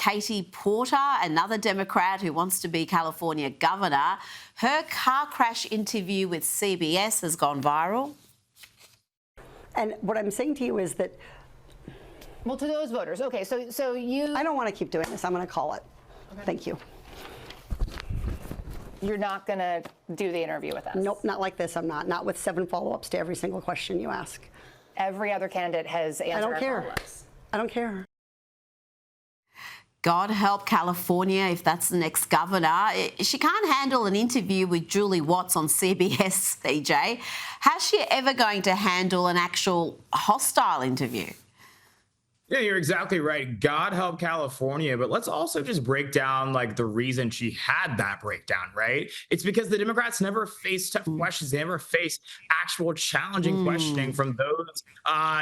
Katie Porter, another Democrat who wants to be California governor. Her car crash interview with CBS has gone viral. And what I'm saying to you is that... Well, to those voters, okay, so you... I don't want to keep doing this. I'm going to call it. Okay. Thank you. You're not going to do the interview with us? Nope, not like this. I'm not. Not with 7 follow-ups to every single question you ask. Every other candidate has answered our follow-ups. I don't care. God help California if that's the next governor. She can't handle an interview with Julie Watts on CBS, CJ. How's she ever going to handle an actual hostile interview? Yeah, you're exactly right. God help California. But let's also just break down like the reason she had that breakdown, right? It's because the Democrats never face tough questions. They never face actual challenging questioning from those,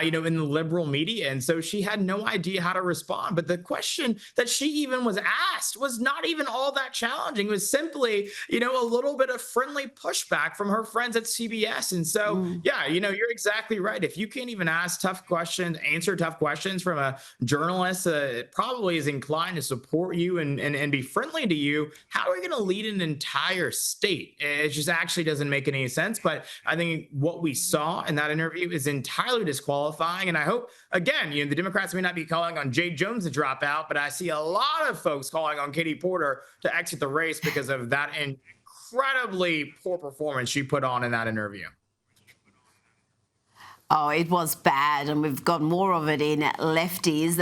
in the liberal media. And so she had no idea how to respond. But the question that she even was asked was not even all that challenging. It was simply, a little bit of friendly pushback from her friends at CBS. And so, you're exactly right. If you can't even ask tough questions, answer tough questions from a journalist that probably is inclined to support you and be friendly to you, how are we going to lead an entire state? It just actually doesn't make any sense. But I think what we saw in that interview is entirely disqualifying. And I hope, again, the Democrats may not be calling on Jay Jones to drop out, but I see a lot of folks calling on Katie Porter to exit the race because of that incredibly poor performance she put on in that interview. Oh, it was bad, and we've got more of it in Lefties.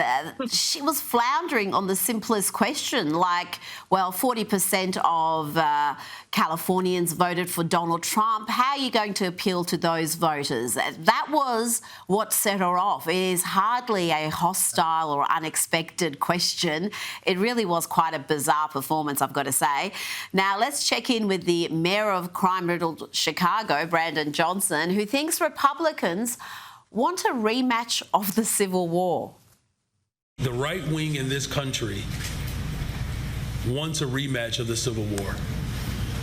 She was floundering on the simplest question, like, 40% of Californians voted for Donald Trump. How are you going to appeal to those voters? That was what set her off. It is hardly a hostile or unexpected question. It really was quite a bizarre performance, I've got to say. Now, let's check in with the mayor of crime-riddled Chicago, Brandon Johnson, who thinks Republicans want a rematch of the Civil War. The right wing in this country wants a rematch of the Civil War.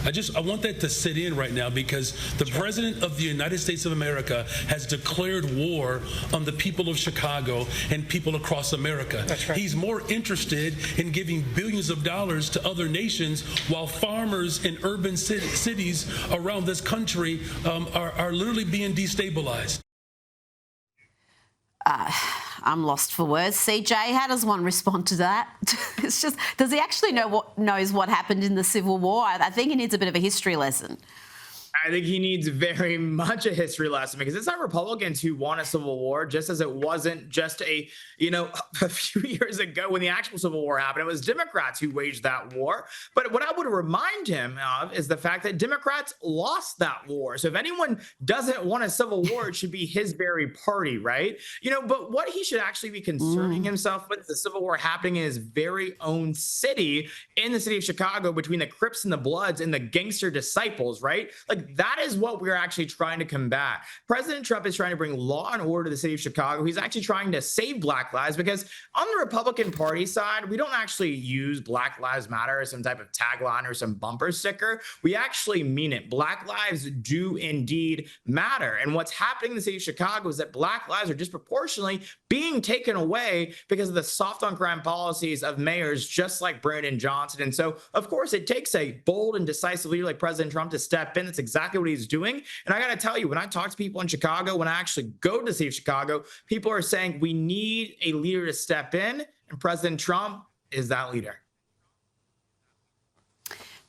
I want that to sit in right now, because the President of the United States of America has declared war on the people of Chicago and people across America. That's right. He's more interested in giving billions of dollars to other nations, while farmers in urban cities around this country are literally being destabilized. I'm lost for words. CJ, how does one respond to that? It's just, does he actually knows what happened in the Civil War? I think he needs a bit of a history lesson. I think he needs very much a history lesson, because it's not Republicans who won a civil war, just as it wasn't just a few years ago when the actual Civil War happened. It was Democrats who waged that war. But what I would remind him of is the fact that Democrats lost that war. So if anyone doesn't want a civil war, it should be his very party, right? But what he should actually be concerning himself with is the Civil War happening in his very own city, in the city of Chicago, between the Crips and the Bloods and the gangster disciples, right? Like, that is what we're actually trying to combat. President Trump is trying to bring law and order to the city of Chicago. He's actually trying to save Black lives, because on the Republican Party side, we don't actually use Black Lives Matter as some type of tagline or some bumper sticker. We actually mean it. Black lives do indeed matter. And what's happening in the city of Chicago is that Black lives are disproportionately being taken away because of the soft on crime policies of mayors just like Brandon Johnson. And so, of course, it takes a bold and decisive leader like President Trump to step in. That's exactly what he's doing. And I got to tell you, when I talk to people in Chicago, when I actually go to the city of Chicago, people are saying we need a leader to step in, and President Trump is that leader.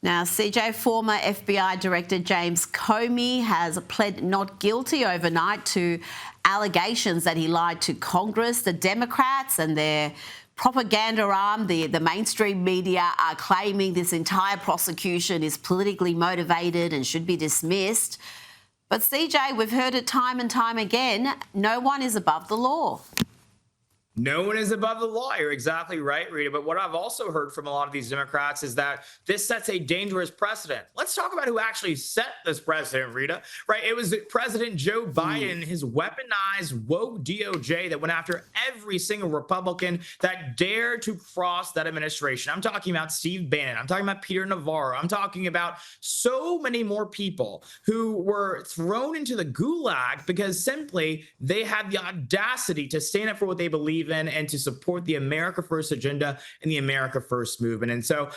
Now, CJ, former FBI Director James Comey has pled not guilty overnight to allegations that he lied to Congress. The Democrats and their propaganda arm, the mainstream media, are claiming this entire prosecution is politically motivated and should be dismissed. But CJ, we've heard it time and time again, no one is above the law. No one is above the law. You're exactly right, Rita. But what I've also heard from a lot of these Democrats is that this sets a dangerous precedent. Let's talk about who actually set this precedent, Rita. Right? It was President Joe Biden, his weaponized woke DOJ that went after every single Republican that dared to cross that administration. I'm talking about Steve Bannon. I'm talking about Peter Navarro. I'm talking about so many more people who were thrown into the gulag because simply they had the audacity to stand up for what they believe believe in and to support the America First agenda and the America First movement. And so,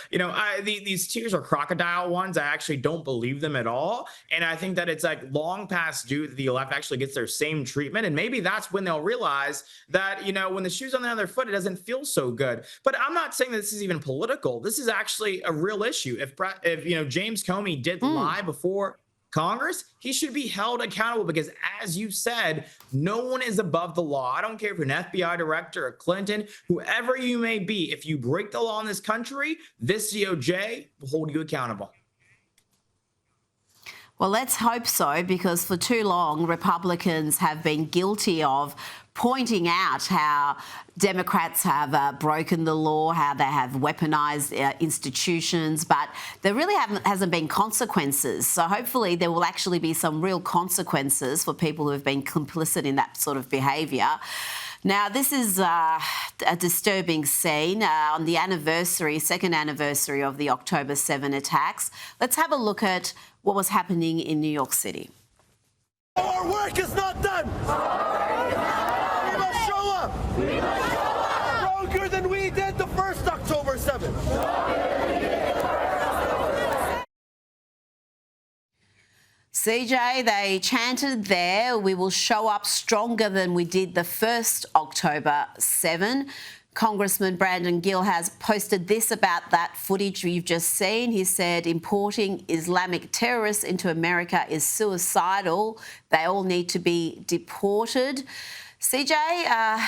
these tears are crocodile ones. I actually don't believe them at all. And I think that it's like long past due that the left actually gets their same treatment. And maybe that's when they'll realize that, when the shoe's on the other foot, it doesn't feel so good. But I'm not saying that this is even political. This is actually a real issue. If James Comey did lie before Congress, he should be held accountable because, as you said, no one is above the law. I don't care if you're an FBI director or Clinton, whoever you may be. If you break the law in this country, this DOJ will hold you accountable. Well, let's hope so, because for too long, Republicans have been guilty of pointing out how Democrats have broken the law, how they have weaponized institutions, but there really hasn't been consequences. So hopefully there will actually be some real consequences for people who have been complicit in that sort of behaviour. Now, this is a disturbing scene on the second anniversary of the October 7 attacks. Let's have a look at what was happening in New York City. Our work is not done. We must show up. We must show up. Stronger than we did the first October 7th. CJ, they chanted there, "We will show up stronger than we did the first October 7." Congressman Brandon Gill has posted this about that footage you've just seen. He said, "Importing Islamic terrorists into America is suicidal. They all need to be deported." CJ,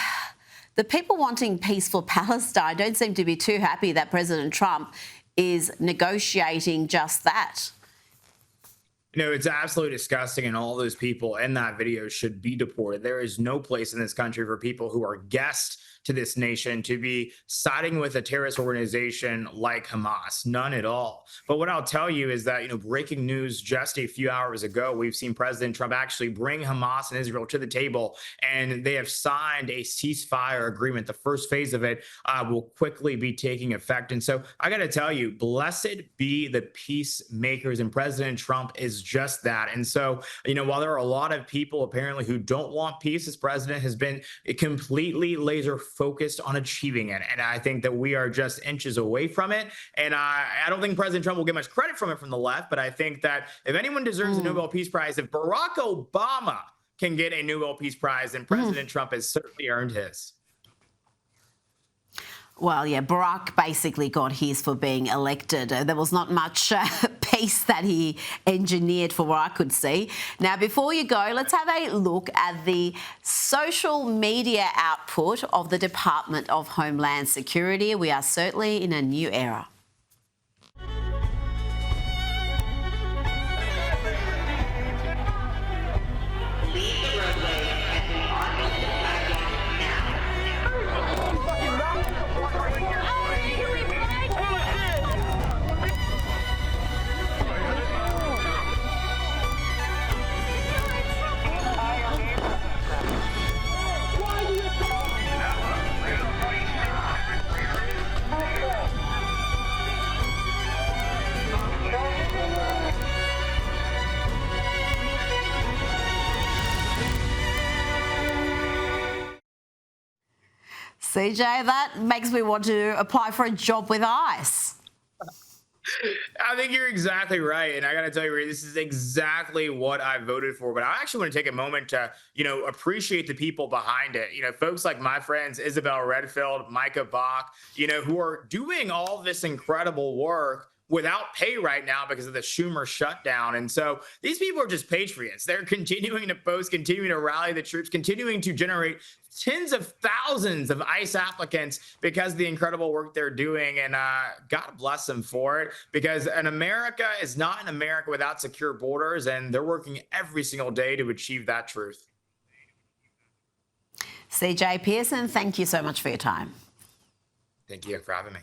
the people wanting peace for Palestine don't seem to be too happy that President Trump is negotiating just that. It's absolutely disgusting, and all those people in that video should be deported. There is no place in this country for people who are guests to this nation to be siding with a terrorist organization like Hamas. None at all. But what I'll tell you is that, breaking news just a few hours ago, we've seen President Trump actually bring Hamas and Israel to the table, and they have signed a ceasefire agreement. The first phase of it will quickly be taking effect. And so I got to tell you, blessed be the peacemakers, and President Trump is just that. And so, while there are a lot of people apparently who don't want peace, this president has been completely laser focused on achieving it. And I think that we are just inches away from it. And I don't think President Trump will get much credit from it from the left, but I think that if anyone deserves a Nobel Peace Prize, if Barack Obama can get a Nobel Peace Prize, then President Trump has certainly earned his. Well, yeah, Barack basically got his for being elected. There was not much peace that he engineered for what I could see. Now, before you go, let's have a look at the social media output of the Department of Homeland Security. We are certainly in a new era. CJ, that makes me want to apply for a job with ICE. I think you're exactly right. And I got to tell you, this is exactly what I voted for. But I actually want to take a moment to, appreciate the people behind it. Folks like my friends, Isabel Redfield, Micah Bach, who are doing all this incredible work without pay right now because of the Schumer shutdown. And so these people are just patriots. They're continuing to post, continuing to rally the troops, continuing to generate tens of thousands of ICE applicants because of the incredible work they're doing. And God bless them for it, because an America is not an America without secure borders, and they're working every single day to achieve that truth. CJ Pearson, thank you so much for your time. Thank you for having me.